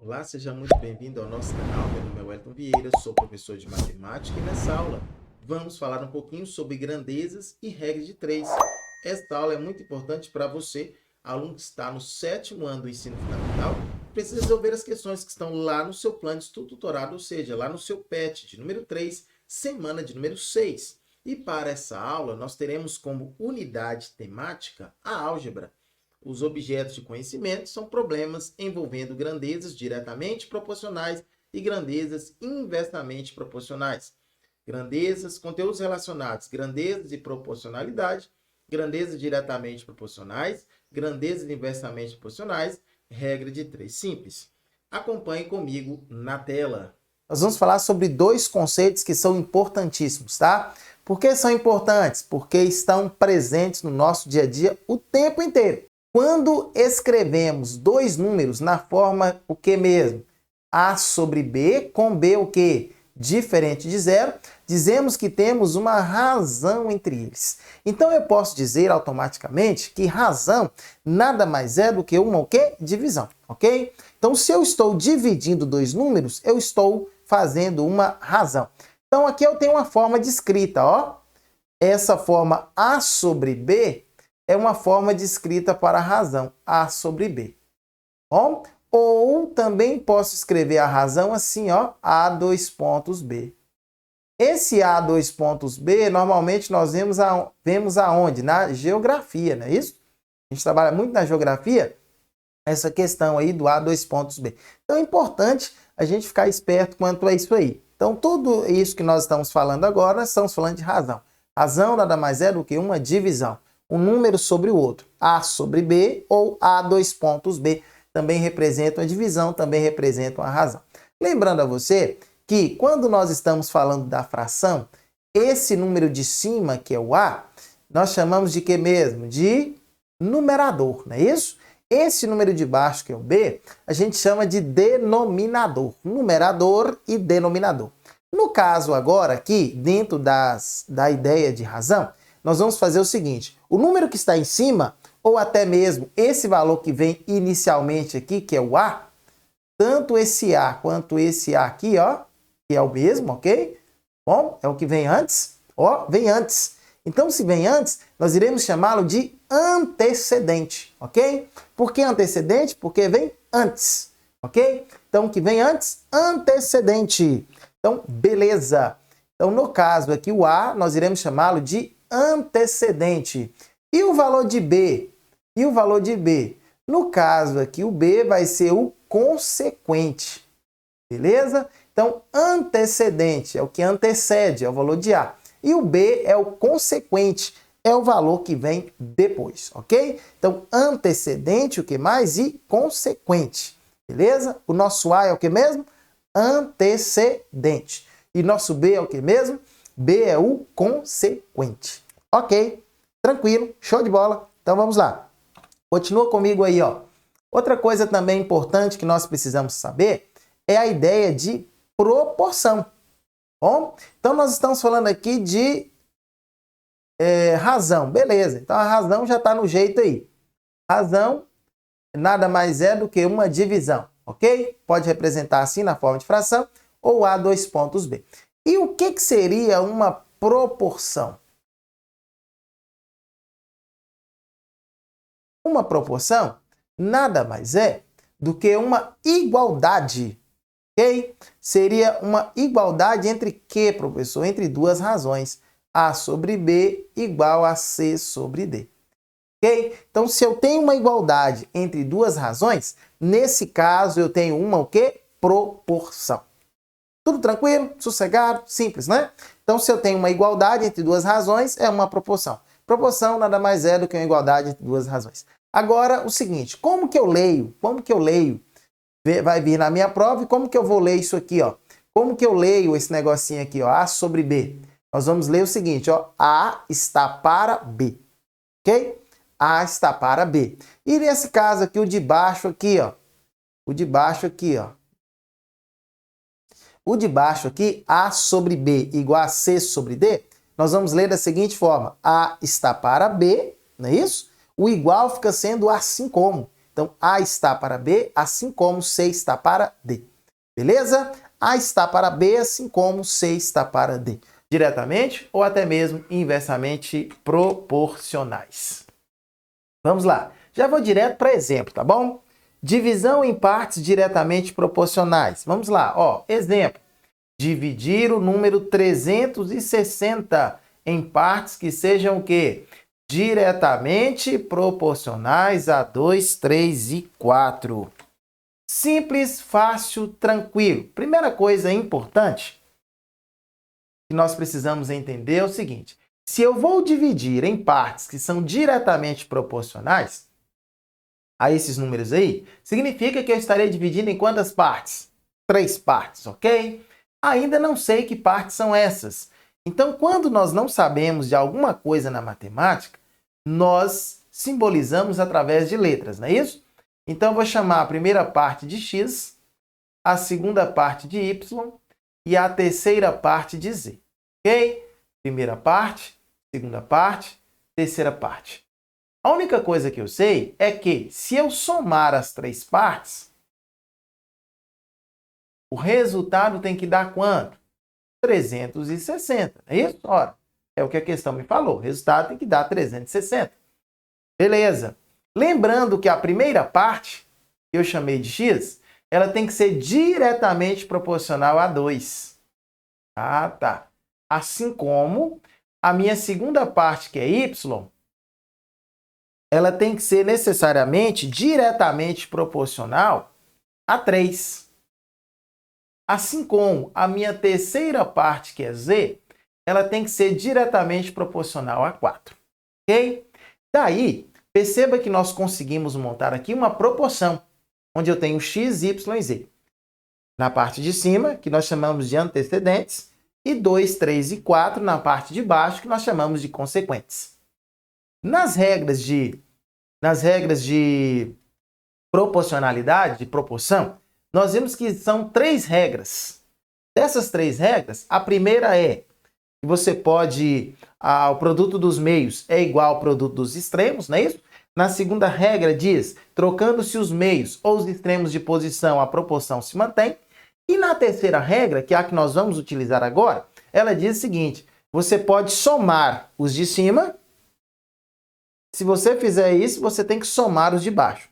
Olá, seja muito bem-vindo ao nosso canal. Meu nome é Wellington Vieira, sou professor de matemática e nessa aula vamos falar um pouquinho sobre grandezas e regras de 3. Esta aula é muito importante para você, aluno que está no 7º ano do ensino fundamental, precisa resolver as questões que estão lá no seu plano de estudo tutorado, ou seja, lá no seu PET de número 3, semana de número 6. E para essa aula nós teremos como unidade temática a álgebra. Os objetos de conhecimento são problemas envolvendo grandezas diretamente proporcionais e grandezas inversamente proporcionais. Grandezas, conteúdos relacionados, grandezas e proporcionalidade, grandezas diretamente proporcionais, grandezas inversamente proporcionais, regra de 3 simples. Acompanhe comigo na tela. Nós vamos falar sobre dois conceitos que são importantíssimos, tá? Por que são importantes? Porque estão presentes no nosso dia a dia o tempo inteiro. Quando escrevemos dois números na forma o que mesmo? A sobre B, com B o que? Diferente de zero, dizemos que temos uma razão entre eles. Então eu posso dizer automaticamente que razão nada mais é do que uma o quê? Divisão, ok? Então se eu estou dividindo dois números, eu estou fazendo uma razão. Então aqui eu tenho uma forma de escrita, ó. Essa forma A sobre B é uma forma de escrita para a razão, A sobre B. Bom? Ou também posso escrever a razão assim, ó, A dois pontos B. Esse A dois pontos B, normalmente nós vemos aonde? Na geografia, não é isso? A gente trabalha muito na geografia, essa questão aí do A dois pontos B. Então é importante a gente ficar esperto quanto a isso aí. Então tudo isso que nós estamos falando agora, nós estamos falando de razão. Razão nada mais é do que uma divisão. Um número sobre o outro. A sobre B ou A dois pontos B também representam a divisão, também representam a razão. Lembrando a você que quando nós estamos falando da fração, esse número de cima, que é o A, nós chamamos de que mesmo? De numerador, não é isso? Esse número de baixo, que é o B, a gente chama de denominador. Numerador e denominador. No caso agora aqui, dentro da ideia de razão, nós vamos fazer o seguinte, o número que está em cima, ou até mesmo esse valor que vem inicialmente aqui, que é o A, tanto esse A quanto esse A aqui, ó, que é o mesmo, ok? Bom, é o que vem antes, ó, vem antes. Então, se vem antes, nós iremos chamá-lo de antecedente, ok? Por que antecedente? Porque vem antes, ok? Então, o que vem antes? Antecedente. Então, beleza. Então, no caso aqui, o A, nós iremos chamá-lo de antecedente. E o valor de B? E o valor de B? No caso aqui, o B vai ser o consequente. Beleza? Então, antecedente é o que antecede, é o valor de A. E o B é o consequente, é o valor que vem depois, ok? Então, antecedente, o que mais? E consequente. Beleza? O nosso A é o que mesmo? Antecedente. E nosso B é o que mesmo? B é o consequente. Ok, tranquilo, show de bola. Então vamos lá. Continua comigo aí, ó. Outra coisa também importante que nós precisamos saber é a ideia de proporção. Bom, então nós estamos falando aqui de razão, beleza. Então a razão já está no jeito aí. Razão nada mais é do que uma divisão, ok? Pode representar assim na forma de fração ou A dois pontos B. E o que seria uma proporção? Uma proporção nada mais é do que uma igualdade, ok? Seria uma igualdade entre que, professor? Entre duas razões. A sobre B igual a C sobre D. Ok? Então, se eu tenho uma igualdade entre duas razões, nesse caso eu tenho uma o quê? Proporção. Tudo tranquilo? Sossegado? Simples, né? Então, se eu tenho uma igualdade entre duas razões, é uma proporção. Proporção nada mais é do que uma igualdade entre duas razões. Agora, o seguinte, como que eu leio? Como que eu leio? Vai vir na minha prova e como que eu vou ler isso aqui, ó? Como que eu leio esse negocinho aqui, ó? A sobre B. Nós vamos ler o seguinte, ó. A está para B, ok? A está para B. E nesse caso aqui, o de baixo aqui, ó. O de baixo aqui, ó. O de baixo aqui, A sobre B igual a C sobre D, nós vamos ler da seguinte forma. A está para B, não é isso? O igual fica sendo assim como. Então, A está para B, assim como C está para D. Beleza? A está para B, assim como C está para D. Diretamente ou até mesmo inversamente proporcionais. Vamos lá. Já vou direto para exemplo, tá bom? Divisão em partes diretamente proporcionais. Vamos lá, ó. Exemplo. Dividir o número 360 em partes que sejam o quê? Diretamente proporcionais a 2, 3 e 4. Simples, fácil, tranquilo. Primeira coisa importante que nós precisamos entender é o seguinte. Se eu vou dividir em partes que são diretamente proporcionais a esses números aí, significa que eu estarei dividindo em quantas partes? 3 partes, ok? Ainda não sei que partes são essas. Então, quando nós não sabemos de alguma coisa na matemática, nós simbolizamos através de letras, não é isso? Então, eu vou chamar a primeira parte de x, a segunda parte de y e a terceira parte de z, ok? Primeira parte, segunda parte, terceira parte. A única coisa que eu sei é que, se eu somar as 3 partes, o resultado tem que dar quanto? 360, é isso? Ora, é o que a questão me falou. O resultado tem que dar 360. Beleza. Lembrando que a primeira parte, que eu chamei de x, ela tem que ser diretamente proporcional a 2. Ah, tá. Assim como a minha segunda parte, que é y, ela tem que ser necessariamente diretamente proporcional a 3. Assim como a minha terceira parte, que é z, ela tem que ser diretamente proporcional a 4. Ok? Daí, perceba que nós conseguimos montar aqui uma proporção, onde eu tenho x, y e z. Na parte de cima, que nós chamamos de antecedentes, e 2, 3 e 4 na parte de baixo, que nós chamamos de consequentes. Nas regras de proporcionalidade, de proporção, nós vimos que são 3 regras. Dessas 3 regras, a primeira é que você pode, o produto dos meios é igual ao produto dos extremos, não é isso? Na segunda regra diz, trocando-se os meios ou os extremos de posição, a proporção se mantém. E na terceira regra, que é a que nós vamos utilizar agora, ela diz o seguinte, você pode somar os de cima. Se você fizer isso, você tem que somar os de baixo.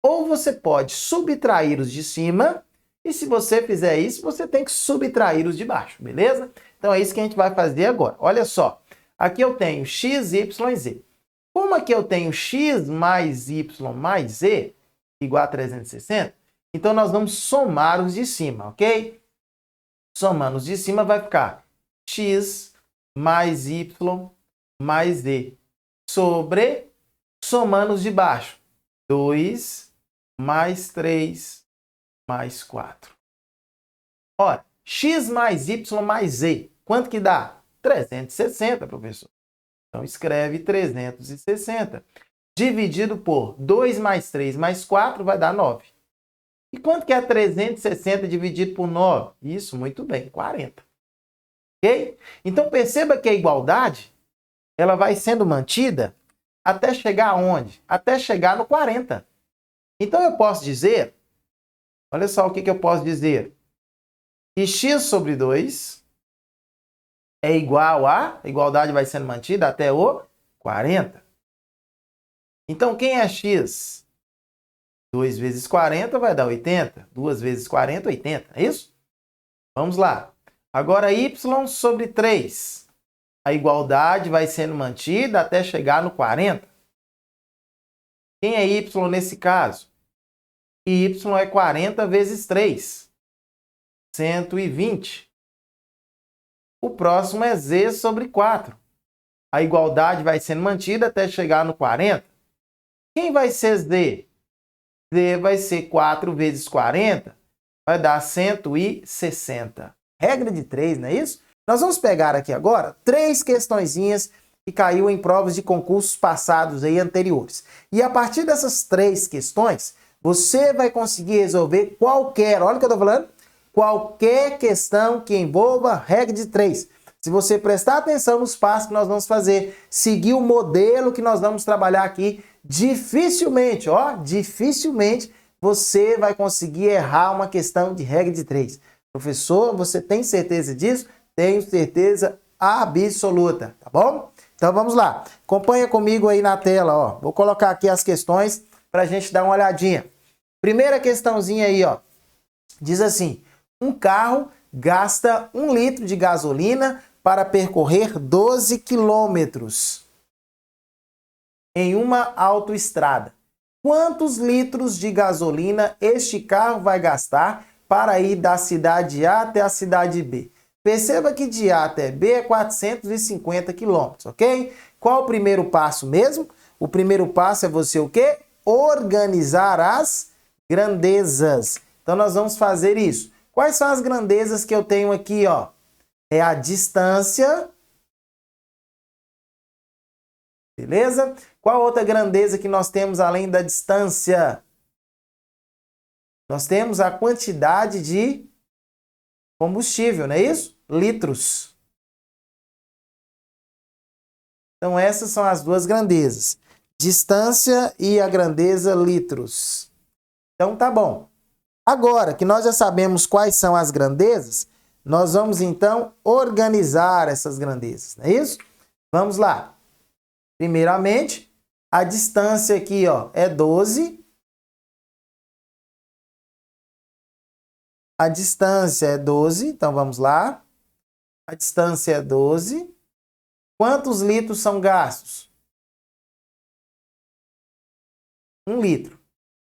Ou você pode subtrair os de cima, e se você fizer isso, você tem que subtrair os de baixo, beleza? Então é isso que a gente vai fazer agora. Olha só, aqui eu tenho x, y e z. Como aqui eu tenho x mais y mais z igual a 360, então nós vamos somar os de cima, ok? Somando os de cima vai ficar x mais y mais z sobre, somando os de baixo, 2 mais 3 mais 4. Ora, x mais y mais z, quanto que dá? 360, professor. Então, escreve 360. Dividido por 2 mais 3 mais 4 vai dar 9. E quanto que é 360 dividido por 9? Isso, muito bem, 40. Ok? Então, perceba que a igualdade, ela vai sendo mantida até chegar aonde? Até chegar no 40. Então, eu posso dizer, olha só o que eu posso dizer. Que x sobre 2 é igual a igualdade vai sendo mantida até o 40. Então, quem é x? 2 vezes 40 vai dar 80. 2 vezes 40, 80. É isso? Vamos lá. Agora, y sobre 3. A igualdade vai sendo mantida até chegar no 40. Quem é y nesse caso? Y é 40 vezes 3. 120. O próximo é z sobre 4. A igualdade vai sendo mantida até chegar no 40. Quem vai ser z? Z vai ser 4 vezes 40. Vai dar 160. Regra de 3, não é isso? Nós vamos pegar aqui agora 3 questõezinhas que caiu em provas de concursos passados aí anteriores. E a partir dessas 3 questões, você vai conseguir resolver qualquer, olha o que eu estou falando, qualquer questão que envolva regra de 3. Se você prestar atenção nos passos que nós vamos fazer, seguir o modelo que nós vamos trabalhar aqui dificilmente, ó, dificilmente você vai conseguir errar uma questão de regra de 3. Professor, você tem certeza disso? Tenho certeza absoluta, tá bom? Então vamos lá. Acompanha comigo aí na tela, ó. Vou colocar aqui as questões para a gente dar uma olhadinha. Primeira questãozinha aí, ó. Diz assim: um carro gasta 1 litro de gasolina para percorrer 12 quilômetros em uma autoestrada. Quantos litros de gasolina este carro vai gastar para ir da cidade A até a cidade B? Perceba que de A até B é 450 quilômetros, ok? Qual o primeiro passo mesmo? O primeiro passo é você o quê? Organizar as grandezas. Então nós vamos fazer isso. Quais são as grandezas que eu tenho aqui, ó? É a distância. Beleza? Qual outra grandeza que nós temos além da distância? Nós temos a quantidade de combustível, não é isso? Litros. Então essas são as duas grandezas. Distância e a grandeza litros. Então tá bom. Agora que nós já sabemos quais são as grandezas, nós vamos então organizar essas grandezas, não é isso? Vamos lá. Primeiramente, a distância aqui, ó, é 12. A distância é 12, então vamos lá. A distância é 12. Quantos litros são gastos? 1 litro,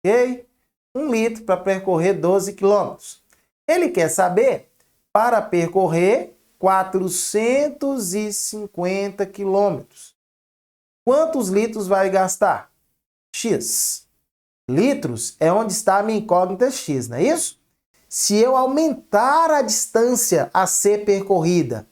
ok? 1 litro para percorrer 12 quilômetros. Ele quer saber para percorrer 450 quilômetros. Quantos litros vai gastar? X. Litros é onde está a minha incógnita X, não é isso? Se eu aumentar a distância a ser percorrida,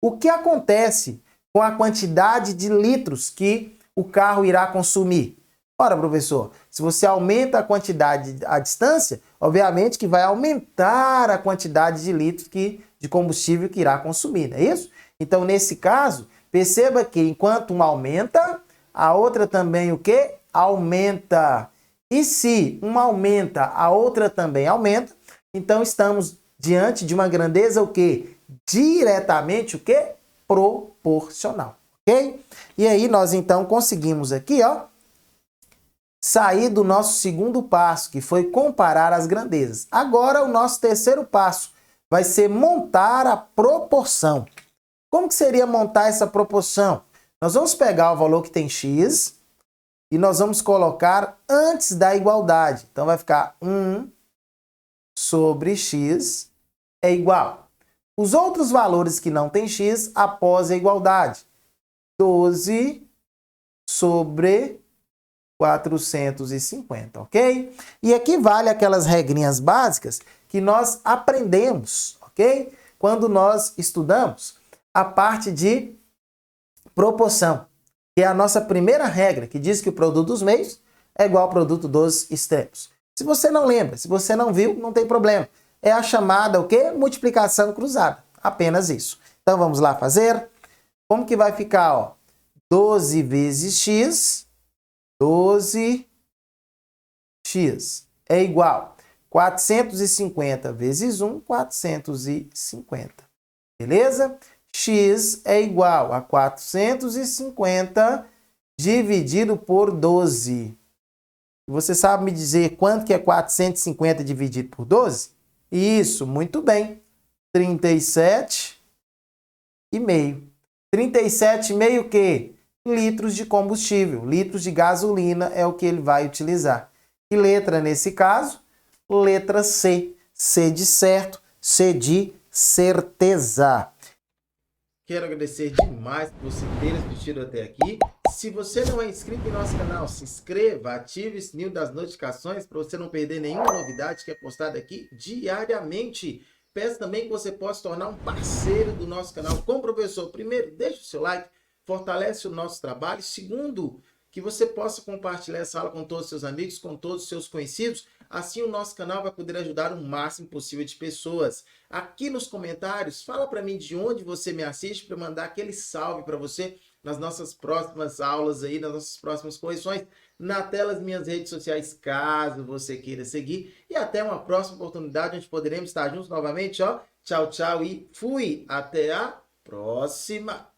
o que acontece com a quantidade de litros que o carro irá consumir? Ora, professor, se você aumenta a quantidade, a distância, obviamente que vai aumentar a quantidade de litros de combustível que irá consumir, não é isso? Então, nesse caso, perceba que enquanto uma aumenta, a outra também o quê? Aumenta. E se uma aumenta, a outra também aumenta, então estamos diante de uma grandeza o quê? Diretamente o quê? Proporcional, ok? E aí nós então conseguimos aqui, ó, sair do nosso segundo passo, que foi comparar as grandezas. Agora o nosso terceiro passo vai ser montar a proporção. Como que seria montar essa proporção? Nós vamos pegar o valor que tem x e nós vamos colocar antes da igualdade. Então vai ficar 1 sobre x é igual. Os outros valores que não tem x após a igualdade. 12 sobre 450, ok? E aqui vale aquelas regrinhas básicas que nós aprendemos, ok? Quando nós estudamos a parte de proporção, que é a nossa primeira regra, que diz que o produto dos meios é igual ao produto dos extremos. Se você não lembra, se você não viu, não tem problema. É a chamada, o quê? Multiplicação cruzada. Apenas isso. Então vamos lá fazer. Como que vai ficar, ó? 12 vezes x, 12x é igual 450 vezes 1, 450. Beleza? X é igual a 450 dividido por 12. Você sabe me dizer quanto que é 450 dividido por 12? Isso, muito bem. 37,5. 37,5 o quê? Litros de combustível. Litros de gasolina é o que ele vai utilizar. Que letra nesse caso? Letra C. C de certo, C de certeza. Quero agradecer demais por você ter assistido até aqui. Se você não é inscrito em nosso canal, se inscreva, ative o sininho das notificações para você não perder nenhuma novidade que é postada aqui diariamente. Peço também que você possa se tornar um parceiro do nosso canal com o professor. Primeiro, deixe o seu like, fortalece o nosso trabalho. Segundo, que você possa compartilhar essa aula com todos os seus amigos, com todos os seus conhecidos. Assim o nosso canal vai poder ajudar o máximo possível de pessoas. Aqui nos comentários, fala para mim de onde você me assiste para mandar aquele salve para você nas nossas próximas aulas aí, nas nossas próximas correções. Na tela as minhas redes sociais, caso você queira seguir. E até uma próxima oportunidade, onde poderemos estar juntos novamente, ó. Tchau, tchau e fui! Até a próxima!